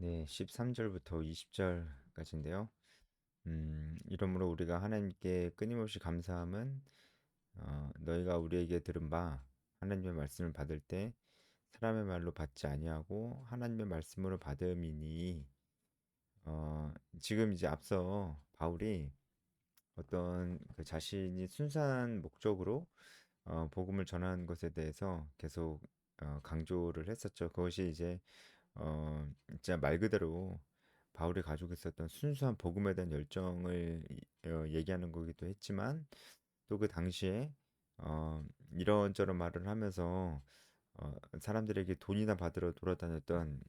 네, 13절부터 20절까지인데요. 이러므로 우리가 하나님께 끊임없이 감사함은 너희가 우리에게 들은 바 하나님의 말씀을 받을 때 사람의 말로 받지 아니하고 하나님의 말씀으로 받음이니 지금 이제 앞서 바울이 어떤 그 자신이 순수한 목적으로 복음을 전하는 것에 대해서 계속 강조를 했었죠. 그것이 이제 진짜 말 그대로 바울이 가지고 있었던 순수한 복음에 대한 열정을 얘기하는 거기도 했지만 또 그 당시에 이런저런 말을 하면서 사람들에게 돈이나 받으러 돌아다녔던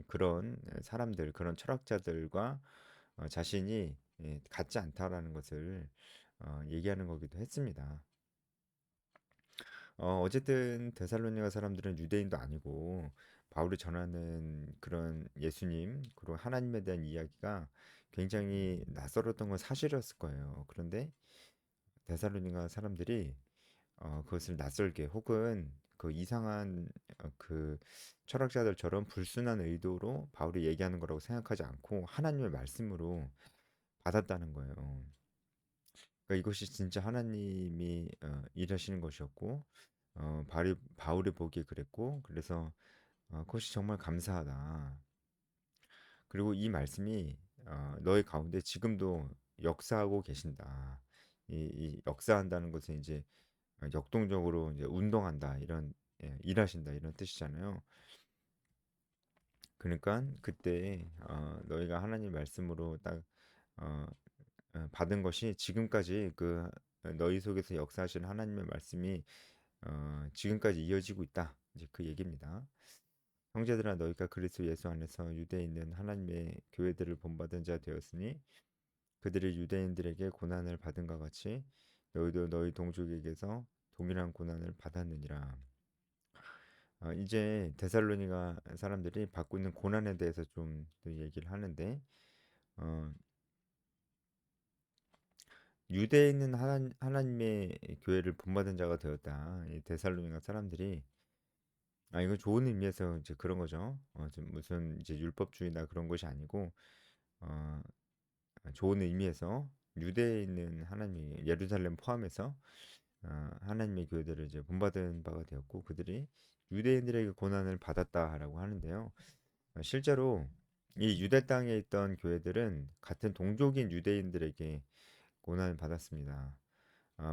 그런 사람들, 그런 철학자들과 자신이 같지 않다라는 것을 얘기하는 거기도 했습니다. 어쨌든 데살로니가 사람들은 유대인도 아니고 바울이 전하는 그런 예수님 그리고 하나님에 대한 이야기가 굉장히 낯설었던 건 사실이었을 거예요. 그런데 데살로니가 사람들이 그것을 낯설게 혹은 그 이상한 그 철학자들처럼 불순한 의도로 바울이 얘기하는 거라고 생각하지 않고 하나님의 말씀으로 받았다는 거예요. 그러니까 이것이 진짜 하나님이 일하시는 것이었고 바울이 보기에 그랬고 그래서 그것이 정말 감사하다. 그리고 이 말씀이 너희 가운데 지금도 역사하고 계신다. 이 역사한다는 것은 이제 역동적으로 이제 운동한다 이런 일하신다 이런 뜻이잖아요. 그러니까 그때 너희가 하나님 말씀으로 딱 어, 받은 것이 지금까지 그 너희 속에서 역사하시는 하나님의 말씀이 지금까지 이어지고 있다. 이제 그 얘기입니다. 형제들아 너희가 그리스도 예수 안에서 유대에 있는 하나님의 교회들을 본받은 자 되었으니 그들이 유대인들에게 고난을 받은 것 같이 너희도 너희 동족에게서 동일한 고난을 받았느니라. 이제 데살로니가 사람들이 받고 있는 고난에 대해서 좀 더 얘기를 하는데 어, 유대에 있는 하나님의 교회를 본받은 자가 되었다. 이 데살로니가 사람들이 이거 좋은 의미에서 이제 그런 거죠. 좀 무슨 이제 율법주의나 그런 것이 아니고 어, 좋은 의미에서 유대에 있는 하나님 예루살렘 포함해서 하나님의 교회들을 이제 본받은 바가 되었고 그들이 유대인들에게 고난을 받았다라고 하는데요. 실제로 이 유대 땅에 있던 교회들은 같은 동족인 유대인들에게 고난을 받았습니다.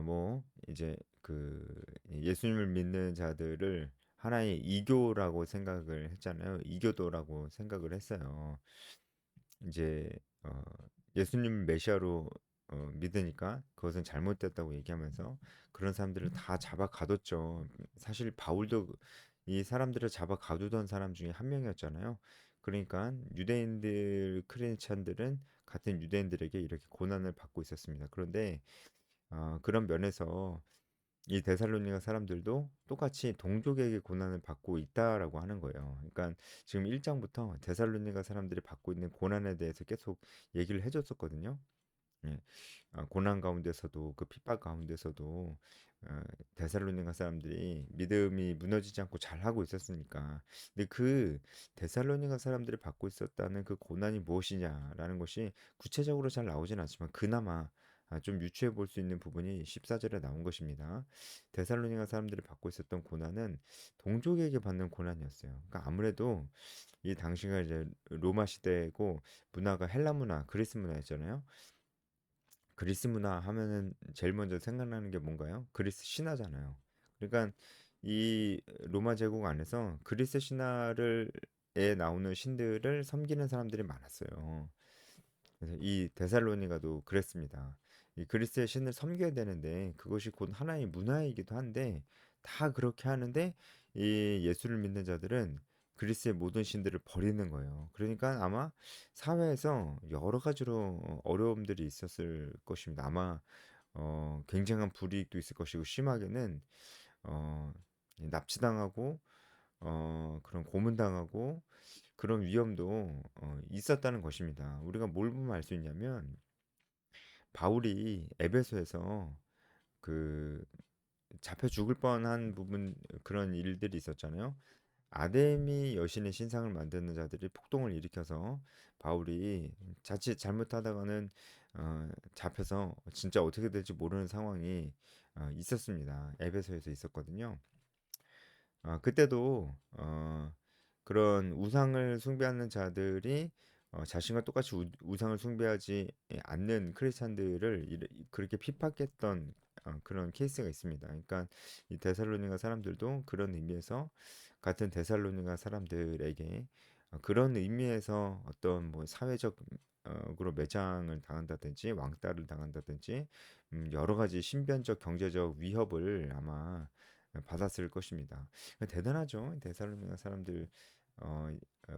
뭐 이제 그 예수님을 믿는 자들을 하나의 이교라고 생각을 했잖아요. 이교도라고 생각을 했어요. 이제 예수님을 메시아로 믿으니까 그것은 잘못됐다고 얘기하면서 그런 사람들을 다 잡아 가뒀죠. 사실 바울도 이 사람들을 잡아 가두던 사람 중에 한 명이었잖아요. 그러니까 유대인들 크리스찬들은 같은 유대인들에게 이렇게 고난을 받고 있었습니다. 그런데 그런 면에서 이 데살로니가 사람들도 똑같이 동족에게 고난을 받고 있다라고 하는 거예요. 그러니까 지금 1장부터 데살로니가 사람들이 받고 있는 고난에 대해서 계속 얘기를 해줬었거든요. 예. 고난 가운데서도 그 핍박 가운데서도 데살로니가 사람들이 믿음이 무너지지 않고 잘 하고 있었으니까. 근데 그 데살로니가 사람들이 받고 있었다는 그 고난이 무엇이냐라는 것이 구체적으로 잘 나오진 않지만 그나마 좀 유추해 볼 수 있는 부분이 14절에 나온 것입니다. 데살로니가 사람들이 받고 있었던 고난은 동족에게 받는 고난이었어요. 그러니까 아무래도 이 당시가 이제 로마 시대고 문화가 헬라 문화, 그리스 문화였잖아요. 그리스 문화 하면은 제일 먼저 생각나는 게 뭔가요? 그리스 신화잖아요. 그러니까 이 로마 제국 안에서 그리스 신화를 에 나오는 신들을 섬기는 사람들이 많았어요. 그래서 이 데살로니가도 그랬습니다. 이 그리스의 신을 섬겨야 되는데 그것이 곧 하나의 문화이기도 한데 다 그렇게 하는데 이 예수를 믿는 자들은 그리스의 모든 신들을 버리는 거예요. 그러니까 아마 사회에서 여러 가지로 어려움들이 있었을 것입니다. 아마 굉장한 불이익도 있을 것이고 심하게는 어, 납치당하고 그런 고문당하고 그런 위험도 있었다는 것입니다. 우리가 뭘 보면 알 수 있냐면 바울이 에베소에서 그 잡혀 죽을 뻔한 부분 그런 일들이 있었잖아요. 아데미 여신의 신상을 만드는 자들이 폭동을 일으켜서 바울이 자칫 잘못하다가는 잡혀서 진짜 어떻게 될지 모르는 상황이 있었습니다. 에베소에서 있었거든요. 그때도 그런 우상을 숭배하는 자들이 자신과 똑같이 우상을 숭배하지 않는 크리스찬들을 그렇게 핍박했던 그런 케이스가 있습니다. 그러니까 이 데살로니가 사람들도 그런 의미에서 같은 데살로니가 사람들에게 그런 의미에서 어떤 뭐 사회적 으로 매장을 당한다든지 왕따를 당한다든지 여러 가지 신변적 경제적 위협을 아마 받았을 것입니다. 대단하죠. 데살로니가 사람들 어,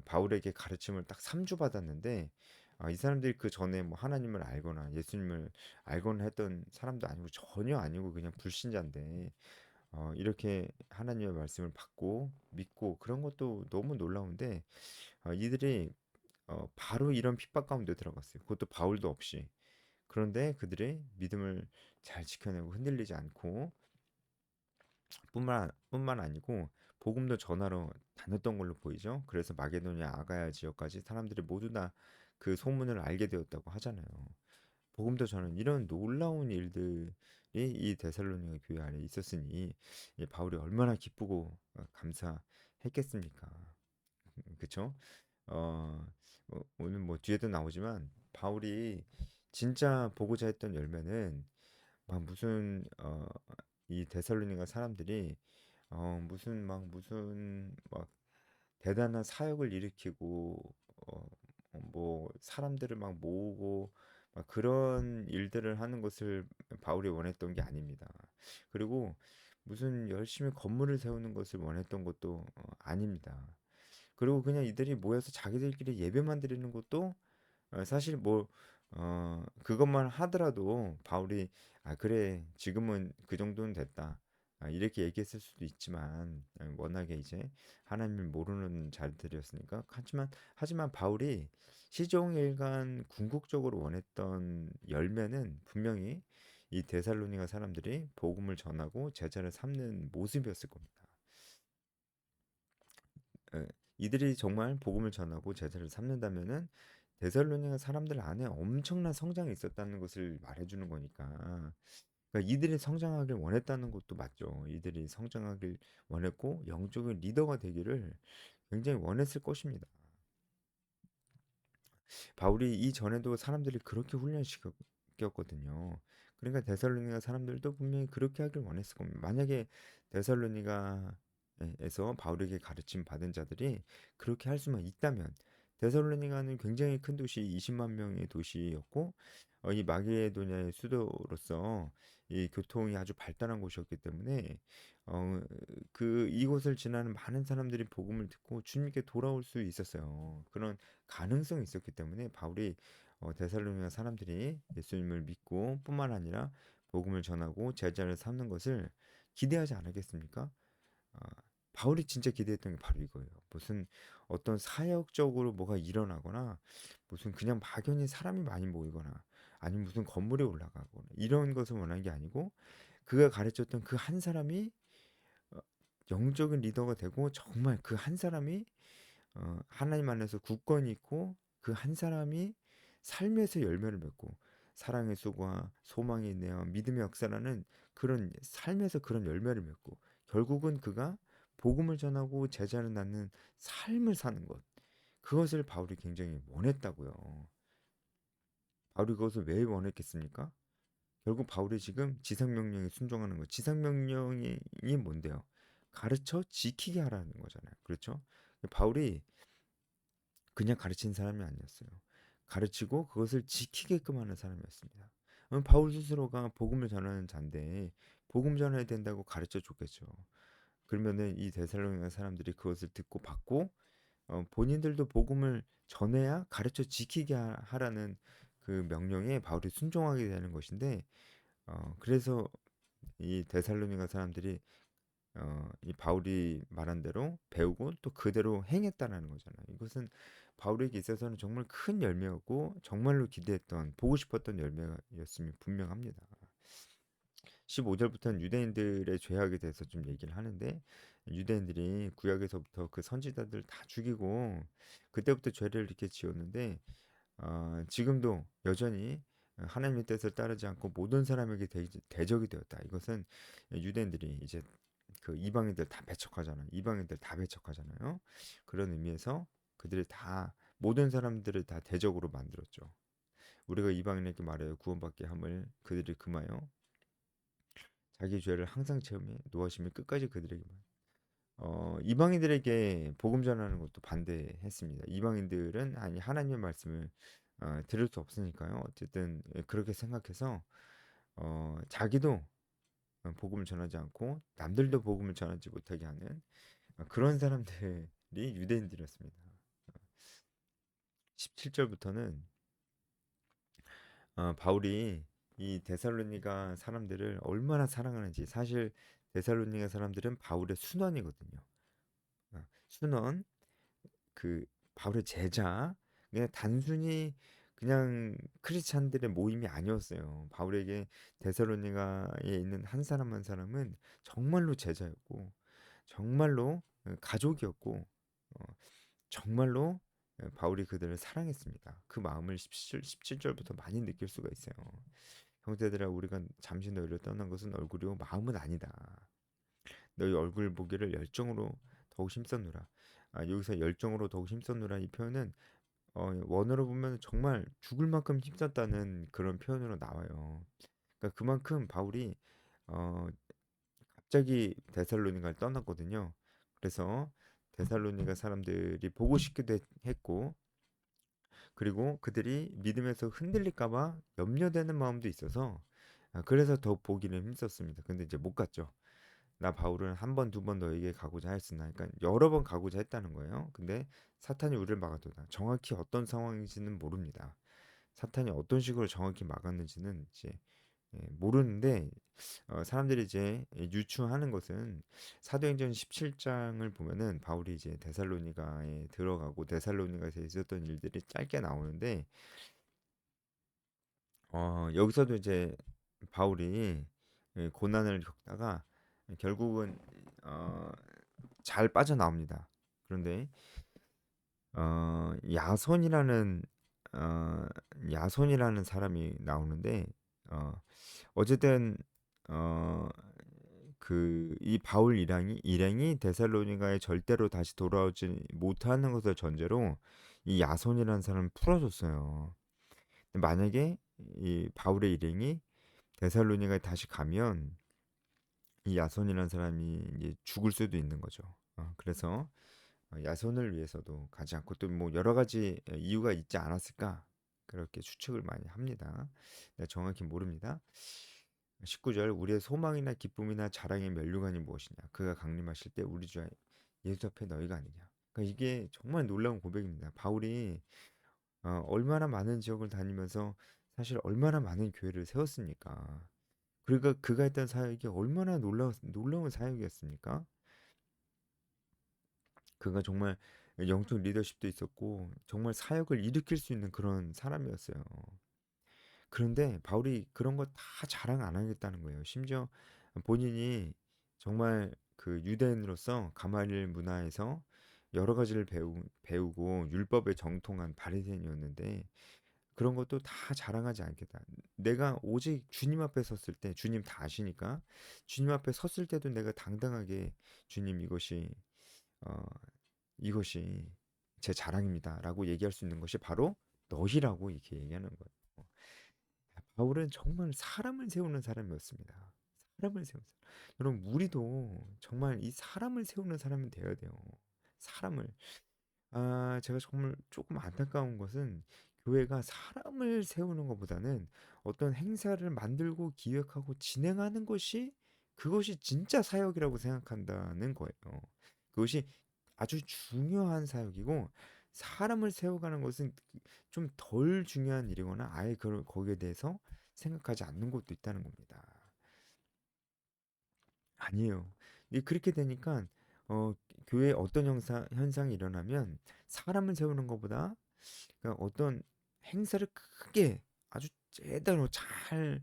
바울에게 가르침을 딱 3주 받았는데 이 사람들이 그 전에 뭐 하나님을 알거나 예수님을 알거나 했던 사람도 아니고 전혀 아니고 그냥 불신자인데 이렇게 하나님의 말씀을 받고 믿고 그런 것도 너무 놀라운데 이들이 바로 이런 핍박 가운데 들어갔어요. 그것도 바울도 없이. 그런데 그들의 믿음을 잘 지켜내고 흔들리지 않고 뿐만 아니고 복음도 전하러 다녔던 걸로 보이죠. 그래서 마게도냐 아가야 지역까지 사람들이 모두 다 그 소문을 알게 되었다고 하잖아요. 복음도 전하는 이런 놀라운 일들이 이 데살로니가 교회 안에 있었으니 이 바울이 얼마나 기쁘고 감사했겠습니까? 그쵸? 어, 오늘 뭐 뒤에도 나오지만 바울이 진짜 보고자 했던 열매는 막 무슨 이 데살로니가 사람들이 무슨 막 대단한 사역을 일으키고 어, 뭐 사람들을 막 모으고 막 그런 일들을 하는 것을 바울이 원했던 게 아닙니다. 그리고 무슨 열심히 건물을 세우는 것을 원했던 것도 아닙니다. 그리고 그냥 이들이 모여서 자기들끼리 예배만 드리는 것도 사실 뭐 그것만 하더라도 바울이 그래 지금은 그 정도는 됐다 이렇게 얘기했을 수도 있지만 워낙에 이제 하나님을 모르는 자들이었으니까 하지만 바울이 시종일관 궁극적으로 원했던 열매는 분명히 이 데살로니가 사람들이 복음을 전하고 제자를 삼는 모습이었을 겁니다. 예, 이들이 정말 복음을 전하고 제자를 삼는다면은 데살로니가 사람들 안에 엄청난 성장이 있었다는 것을 말해주는 거니까. 그러니까 이들이 성장하길 원했다는 것도 맞죠. 이들이 성장하길 원했고 영적인 리더가 되기를 굉장히 원했을 것입니다. 바울이 이전에도 사람들이 그렇게 훈련시켰거든요. 그러니까 데살로니가 사람들도 분명히 그렇게 하길 원했을 겁니다. 만약에 데살로니가에서 바울에게 가르침 받은 자들이 그렇게 할 수만 있다면 데살로니가는 굉장히 큰 도시 20만 명의 도시였고 이 마게도냐의 수도로서 이 교통이 아주 발달한 곳이었기 때문에 어, 이곳을 지나는 많은 사람들이 복음을 듣고 주님께 돌아올 수 있었어요. 그런 가능성이 있었기 때문에 바울이 데살로니가 사람들이 예수님을 믿고 뿐만 아니라 복음을 전하고 제자를 삼는 것을 기대하지 않았겠습니까? 어, 바울이 진짜 기대했던 게 바로 이거예요. 무슨 어떤 사역적으로 뭐가 일어나거나 무슨 그냥 막연히 사람이 많이 모이거나 아니면 무슨 건물에 올라가거나 이런 것을 원한 게 아니고 그가 가르쳤던 그 한 사람이 어, 영적인 리더가 되고 정말 그 한 사람이 하나님 안에서 굳건히 있고 그 한 사람이 삶에서 열매를 맺고 사랑의 수고와 소망의 인내와 믿음의 역사라는 그런 삶에서 그런 열매를 맺고 결국은 그가 복음을 전하고 제자를 낳는 삶을 사는 것 그것을 바울이 굉장히 원했다고요. 바울이 그것을 왜 원했겠습니까? 결국 바울이 지금 지상명령에 순종하는 거. 지상명령이 뭔데요? 가르쳐 지키게 하라는 거잖아요. 그렇죠? 바울이 그냥 가르친 사람이 아니었어요. 가르치고 그것을 지키게끔 하는 사람이었습니다. 바울 스스로가 복음을 전하는 자인데 복음 전해야 된다고 가르쳐 줬겠죠. 그러면은 이 데살로니가 사람들이 그것을 듣고 받고 본인들도 복음을 전해야 가르쳐 지키게 하라는 그 명령에 바울이 순종하게 되는 것인데 그래서 이 데살로니가 사람들이 이 바울이 말한 대로 배우고 또 그대로 행했다라는 거잖아요. 이것은 바울에게 있어서는 정말 큰 열매였고 정말로 기대했던 보고 싶었던 열매였음이 분명합니다. 15절부터는 유대인들의 죄악에 대해서 좀 얘기를 하는데 유대인들이 구약에서부터 그 선지자들 다 죽이고 그때부터 죄를 이렇게 지었는데 지금도 여전히 하나님의 뜻을 따르지 않고 모든 사람에게 대적이 되었다. 이것은 유대인들이 이제 그 이방인들 다 배척하잖아요. 이방인들 다 배척하잖아요. 그런 의미에서 그들이 다 모든 사람들을 다 대적으로 만들었죠. 우리가 이방인에게 말하여 구원받게 함을 그들이 금하여 자기 죄를 항상 체험해 노하심이 끝까지 그들에게 이방인들에게 복음 전하는 것도 반대했습니다. 이방인들은 아니 하나님의 말씀을 들을 수 없으니까요. 어쨌든 그렇게 생각해서 자기도 복음을 전하지 않고 남들도 복음을 전하지 못하게 하는 그런 사람들이 유대인들이었습니다. 17절부터는 바울이 이 데살로니가 사람들을 얼마나 사랑하는지 사실 데살로니가 사람들은 바울의 순원이거든요. 순원 그 바울의 제자 그냥 단순히 그냥 크리스찬들의 모임이 아니었어요. 바울에게 데살로니가에 있는 한 사람 한 사람은 정말로 제자였고 정말로 가족이었고 어, 정말로 바울이 그들을 사랑했습니다. 그 마음을 17절부터 많이 느낄 수가 있어요. 형제들아 우리가 잠시 너희를 떠난 것은 얼굴이요 마음은 아니다. 너희 얼굴 보기를 열정으로 더욱 힘썼노라. 여기서 열정으로 더욱 힘썼노라 이 표현은 원어로 보면 정말 죽을 만큼 힘썼다는 그런 표현으로 나와요. 그러니까 그만큼 바울이 어, 갑자기 데살로니가를 떠났거든요. 그래서 데살로니가 사람들이 보고 싶기도 했고 그리고 그들이 믿음에서 흔들릴까 봐 염려되는 마음도 있어서 그래서 더 보기는 힘썼습니다. 근데 이제 못 갔죠. 나 바울은 한 번, 두 번 너에게 가고자 하였으나, 그러니까 여러 번 가고자 했다는 거예요. 근데 사탄이 우리를 막아도다. 정확히 어떤 상황인지는 모릅니다. 사탄이 어떤 식으로 정확히 막았는지는 이제 모르는데 사람들이 이제 유추하는 것은 사도행전 17장을 보면은 바울이 이제 데살로니가에 들어가고 데살로니가에서 있었던 일들이 짧게 나오는데 여기서도 이제 바울이 고난을 겪다가 결국은 어, 잘 빠져나옵니다. 그런데 야손이라는 어, 야손이라는 사람이 나오는데 어, 어쨌든 어, 그 이 바울 일행이 데살로니가에 절대로 다시 돌아오지 못하는 것을 전제로 이 야손이라는 사람을 풀어줬어요. 근데 만약에 이 바울의 일행이 데살로니가에 다시 가면 이 야손이라는 사람이 이제 죽을 수도 있는 거죠. 그래서 야손을 위해서도 가지 않고 또 뭐 여러 가지 이유가 있지 않았을까 그렇게 추측을 많이 합니다. 네, 정확히 모릅니다. 19절 우리의 소망이나 기쁨이나 자랑의 면류관이 무엇이냐 그가 강림하실 때 우리 주 예수 앞에 너희가 아니냐. 그러니까 이게 정말 놀라운 고백입니다. 바울이 얼마나 많은 지역을 다니면서 사실 얼마나 많은 교회를 세웠습니까? 그러니까 그가 했던 사역이 얼마나 놀라운 사역이었습니까? 그가 정말 영적 리더십도 있었고 정말 사역을 일으킬 수 있는 그런 사람이었어요. 그런데 바울이 그런 거 다 자랑 안 하겠다는 거예요. 심지어 본인이 정말 그 유대인으로서 가말리엘 문화에서 여러 가지를 배우고 율법에 정통한 바리새인이었는데 그런 것도 다 자랑하지 않겠다. 내가 오직 주님 앞에 섰을 때 주님 다 아시니까 주님 앞에 섰을 때도 내가 당당하게 주님 어, 이것이 제 자랑입니다라고 얘기할 수 있는 것이 바로 너희라고 이렇게 얘기하는 거예요. 바울은 정말 사람을 세우는 사람이었습니다. 사람을 세우는 사람. 여러분 우리도 정말 이 사람을 세우는 사람이 되어야 돼요. 사람을 제가 정말 조금 안타까운 것은 교회가 사람을 세우는 것보다는 어떤 행사를 만들고 기획하고 진행하는 것이 그것이 진짜 사역이라고 생각한다는 거예요. 그것이 아주 중요한 사역이고 사람을 세워가는 것은 좀 덜 중요한 일이거나 아예 거기에 대해서 생각하지 않는 것도 있다는 겁니다. 아니에요. 그렇게 되니까 어, 교회에 어떤 현상이 일어나면 사람을 세우는 것보다 그러니까 어떤 행사를 크게 아주 제대로 잘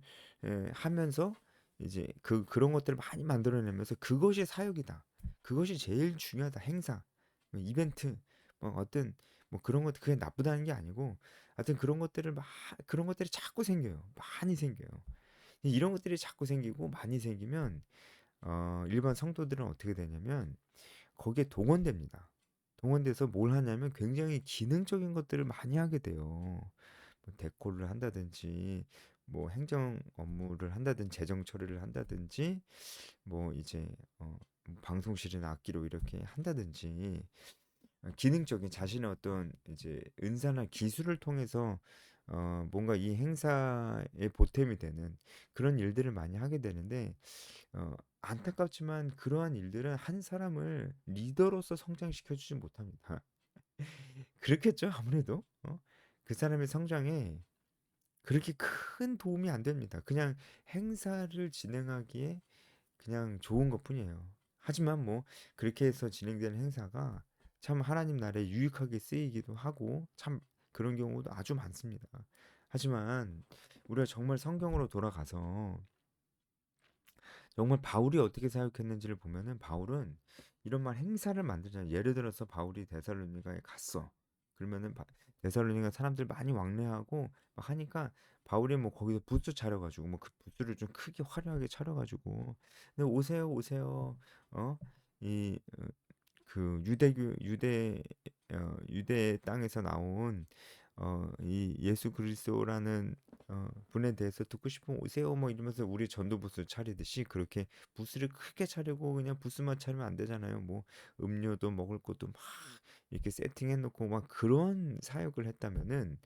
하면서 이제 그런 것들을 많이 만들어내면서 그것이 사역이다. 그것이 제일 중요하다. 행사, 뭐 이벤트, 뭐 어떤 뭐 그런 것 그게 나쁘다는 게 아니고 하여튼 그런 것들이 자꾸 생겨요. 많이 생겨요. 이런 것들이 자꾸 생기고 많이 생기면 일반 성도들은 어떻게 되냐면 거기에 동원됩니다. 동원돼서 뭘 하냐면 굉장히 기능적인 것들을 많이 하게 돼요. 뭐 데코를 한다든지 뭐 행정 업무를 한다든지 재정 처리를 한다든지 뭐 이제 방송실이나 악기로 이렇게 한다든지 기능적인 자신의 어떤 이제 은사나 기술을 통해서 뭔가 이 행사에 보탬이 되는 그런 일들을 많이 하게 되는데 안타깝지만 그러한 일들은 한 사람을 리더로서 성장시켜 주지 못합니다. 그렇겠죠? 아무래도 그 사람의 성장에 그렇게 큰 도움이 안 됩니다. 그냥 행사를 진행하기에 그냥 좋은 것뿐이에요. 하지만 뭐 그렇게 해서 진행되는 행사가 참 하나님 나라에 유익하게 쓰이기도 하고 참 그런 경우도 아주 많습니다. 하지만 우리가 정말 성경으로 돌아가서 정말 바울이 어떻게 사역했는지를 보면은 바울은 이런 말 행사를 만들잖아요. 예를 들어서 바울이 데살로니가에 갔어. 그러면은 데살로니가 사람들 많이 왕래하고 막 하니까 바울이 뭐 거기서 부스 차려가지고 뭐 그 부스를 좀 크게 화려하게 차려가지고 네, 오세요 오세요 이 그 유대 땅에서 나온 이 예수 그리스도라는 분에 대해서 듣고 싶으면 오세요 뭐 이러면서 우리 전도 부스 차리듯이 그렇게 부스를 크게 차리고 그냥 부스만 차리면 안 되잖아요. 뭐 음료도 먹을 것도 막 이렇게 세팅해 놓고 막 그런 사역을 했다면은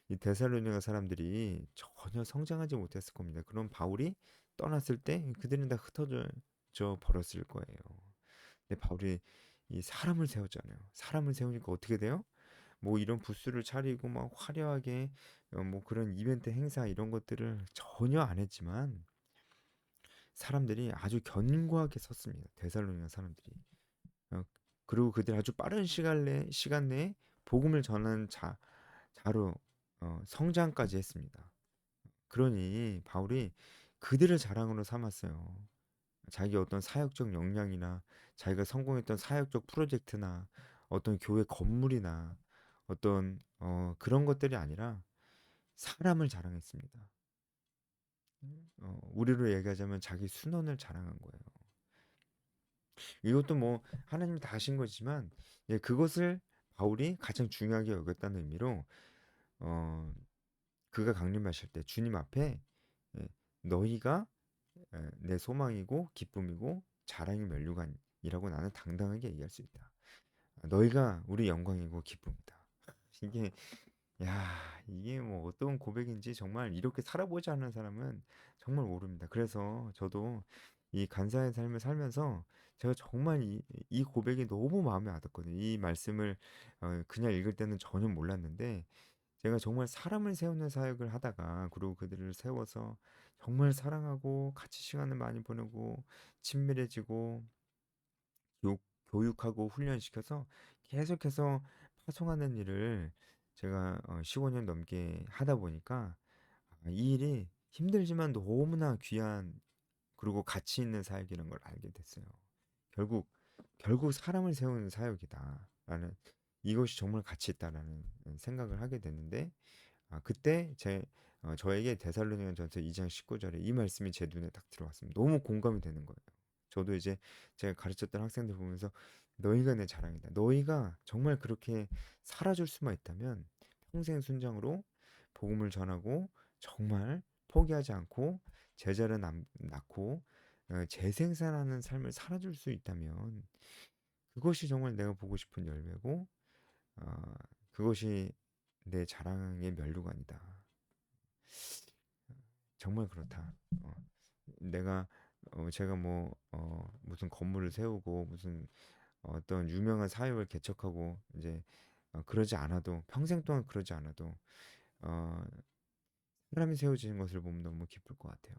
이 데살로니가 사람들이 전혀 성장하지 못했을 겁니다. 그럼 바울이 떠났을 때 그들은 다 흩어져 버렸을 거예요. 근데 바울이 이 사람을 세웠잖아요. 사람을 세우니까 어떻게 돼요? 뭐 이런 부스를 차리고 막 화려하게 뭐 그런 이벤트 행사 이런 것들을 전혀 안 했지만 사람들이 아주 견고하게 섰습니다. 데살로니가 사람들이. 어, 그리고 그들이 아주 빠른 시간 내에 복음을 전하는 자로 성장까지 했습니다. 그러니 바울이 그들을 자랑으로 삼았어요. 자기 어떤 사역적 역량이나 자기가 성공했던 사역적 프로젝트나 어떤 교회 건물이나 어떤 그런 것들이 아니라 사람을 자랑했습니다. 우리로 얘기하자면 자기 순원을 자랑한 거예요. 이것도 뭐 하나님이 다 하신 거지만 예, 그것을 바울이 가장 중요하게 여겼다는 의미로 어, 그가 강림하실 때 주님 앞에 예, 너희가 내 소망이고 기쁨이고 자랑의 면류관이라고 나는 당당하게 얘기할 수 있다. 너희가 우리 영광이고 기쁨이다. 이게 야 이게 뭐 어떤 고백인지 정말 이렇게 살아보지 않은 사람은 정말 모릅니다. 그래서 저도 이 간사의 삶을 살면서 제가 정말 이 고백이 너무 마음에 와닿거든요. 이 말씀을 그냥 읽을 때는 전혀 몰랐는데 제가 정말 사람을 세우는 사역을 하다가 그리고 그들을 세워서 정말 사랑하고 같이 시간을 많이 보내고 친밀해지고 교, 교육하고 훈련시켜서 계속해서 파송하는 일을 제가 15년 넘게 하다 보니까 이 일이 힘들지만 너무나 귀한 그리고 가치 있는 사역이라는 걸 알게 됐어요. 결국 사람을 세우는 사역이다라는 이것이 정말 가치 있다라는 생각을 하게 됐는데 그때 저에게 데살로니가 전서 2장 19절에 이 말씀이 제 눈에 딱 들어왔습니다. 너무 공감이 되는 거예요. 저도 이제 제가 가르쳤던 학생들 보면서 너희가 내 자랑이다. 너희가 정말 그렇게 살아줄 수만 있다면 평생 순장으로 복음을 전하고 정말 포기하지 않고 제자를 낳고 재생산하는 삶을 살아줄 수 있다면 그것이 정말 내가 보고 싶은 열매고 어, 그것이 내 자랑의 면류관이다. 정말 그렇다. 내가 제가 뭐 무슨 건물을 세우고 무슨 어떤 유명한 사역을 개척하고 이제 그러지 않아도 평생 동안 그러지 않아도 어, 사람이 세워지는 것을 보면 너무 기쁠 것 같아요.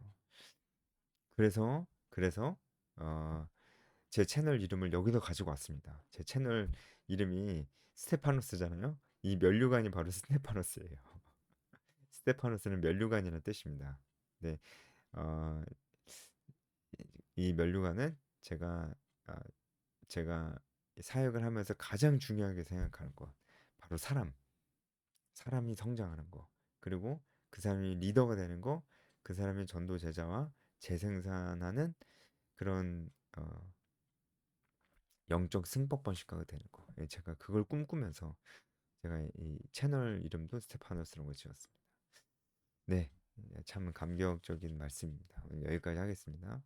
그래서 어, 제 채널 이름을 여기서 가지고 왔습니다. 제 채널 이름이 스테파노스잖아요. 이 면류관이 바로 스테파노스예요. 스테파노스는 면류관이라는 뜻입니다. 네, 어, 이 면류관은 제가 아, 제가 사역을 하면서 가장 중요하게 생각하는 것, 바로 사람이 성장하는 거, 그리고 그 사람이 리더가 되는 거, 그 사람의 전도 제자와 재생산하는 그런 영적 승법번식가가 되는 거. 예, 제가 그걸 꿈꾸면서 제가 이 채널 이름도 스테파노스라고 지었습니다. 네, 참 감격적인 말씀입니다. 오늘 여기까지 하겠습니다.